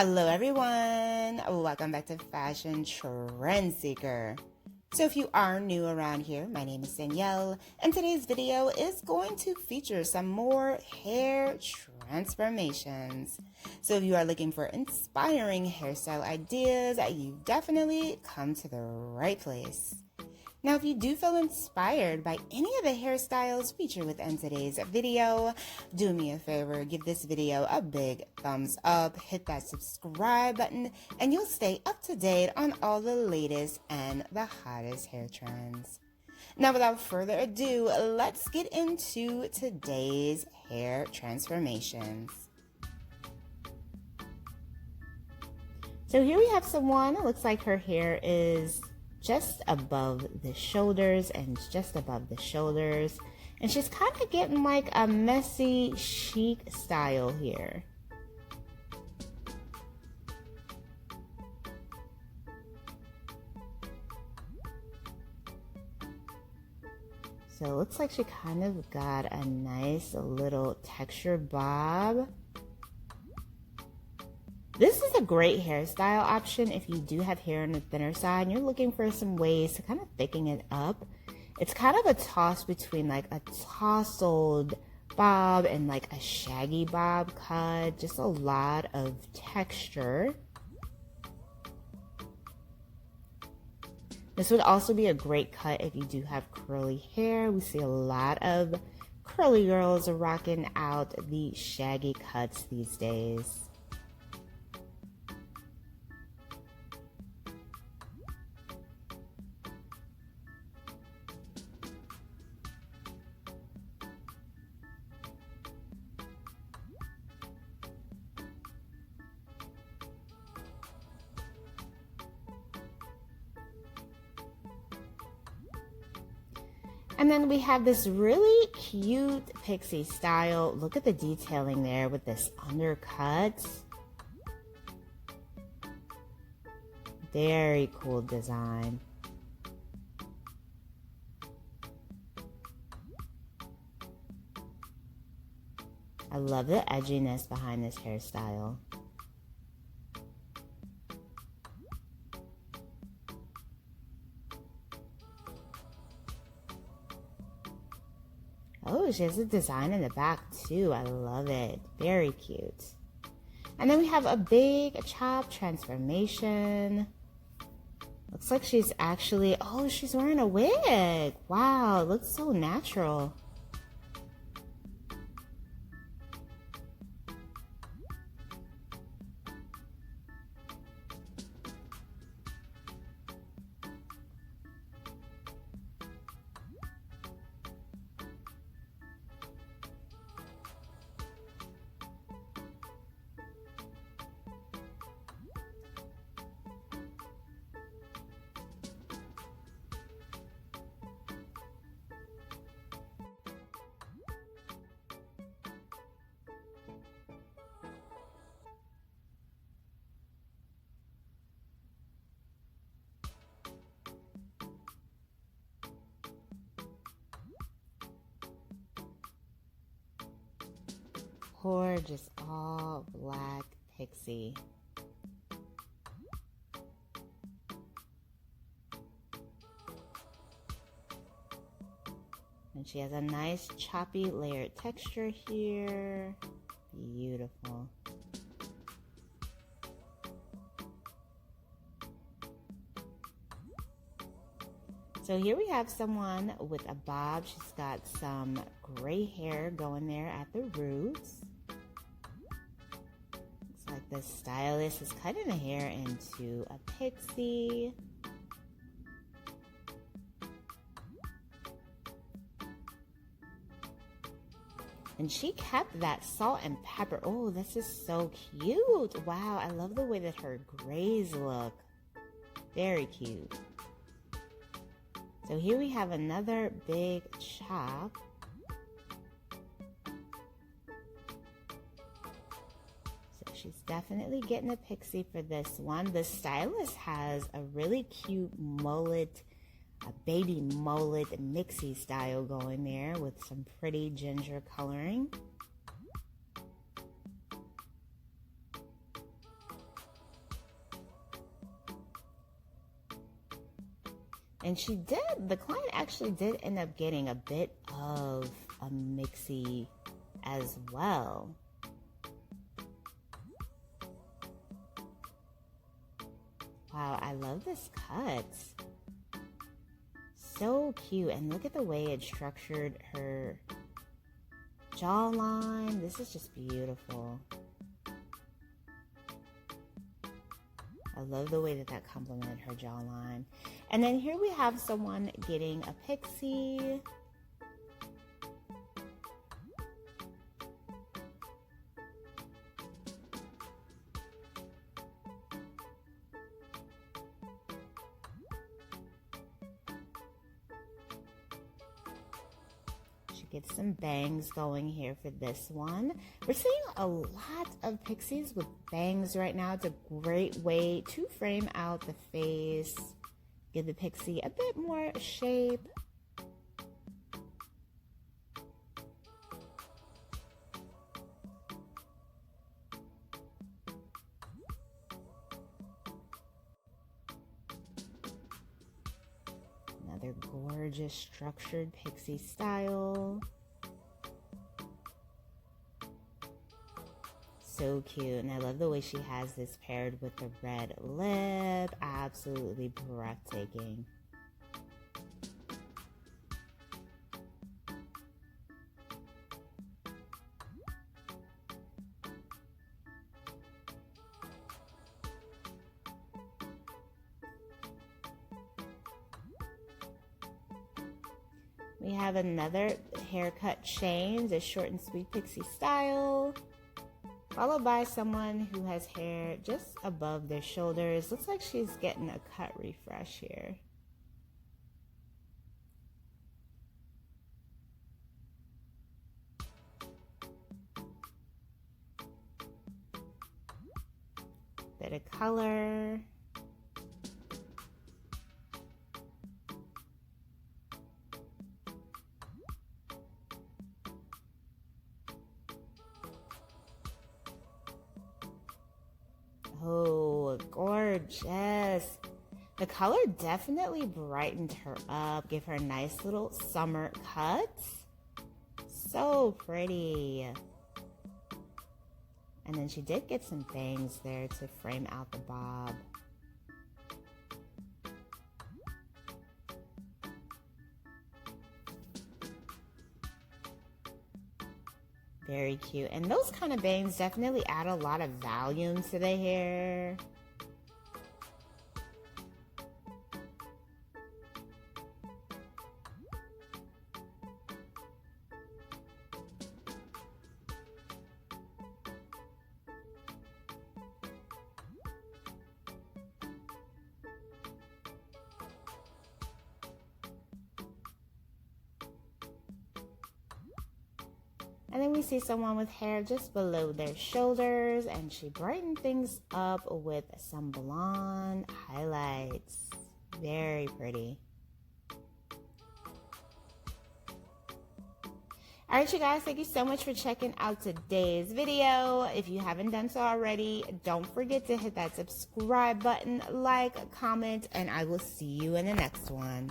Hello everyone, welcome back to Fashion Trend Seeker. So if you are new around here, my name is Danielle, and today's video is going to feature some more hair transformations. So if you are looking for inspiring hairstyle ideas, you've definitely come to the right place. Now, if you do feel inspired by any of the hairstyles featured within today's video, do me a favor, give this video a big thumbs up, hit that subscribe button, and you'll stay up to date on all the latest and the hottest hair trends. Now, without further ado, let's get into today's hair transformations. So here we have someone, it looks like her hair is just above the shoulders and just above the shoulders, and she's kind of getting like a messy chic style here. So it looks like she kind of got a nice little texture bob. This is a great hairstyle option if you do have hair on the thinner side and you're looking for some ways to kind of thicken it up. It's kind of a toss between like a tousled bob and like a shaggy bob cut. Just a lot of texture. This would also be a great cut if you do have curly hair. We see a lot of curly girls rocking out the shaggy cuts these days. And then we have this really cute pixie style. Look at the detailing there with this undercut. Very cool design. I love the edginess behind this hairstyle. Oh, she has a design in the back too. I love it. Very cute. And then we have a big chop transformation. Looks like she's actually, oh, she's wearing a wig. Wow, it looks so natural. Gorgeous all black pixie. And she has a nice choppy layered texture here. Beautiful. So here we have someone with a bob. She's got some gray hair going there at the roots. Looks like the stylist is cutting the hair into a pixie. And she kept that salt and pepper. Oh, this is so cute. Wow, I love the way that her grays look. Very cute. So here we have another big chop. So she's definitely getting a pixie for this one. The stylist has a really cute mullet, a baby mullet mixie style going there with some pretty ginger coloring. And the client actually did end up getting a bit of a mixie as well. Wow, I love this cut. So cute. And look at the way it structured her jawline. This is just beautiful. I love the way that complemented her jawline. And then here we have someone getting a pixie. Get some bangs going here for this one. We're seeing a lot of pixies with bangs right now. It's a great way to frame out the face, give the pixie a bit more shape. Another gorgeous structured pixie style. So cute. And I love the way she has this paired with the red lip. Absolutely breathtaking. We have another haircut change, a short and sweet pixie style, followed by someone who has hair just above their shoulders. Looks like she's getting a cut refresh here. Bit of color. Oh, gorgeous. The color definitely brightened her up, gave her a nice little summer cut. So pretty. And then she did get some bangs there to frame out the bob. Very cute. And those kind of bangs definitely add a lot of volume to the hair. And then we see someone with hair just below their shoulders, and she brightened things up with some blonde highlights. Very pretty. All right, you guys, thank you so much for checking out today's video. If you haven't done so already, don't forget to hit that subscribe button, like, comment, and I will see you in the next one.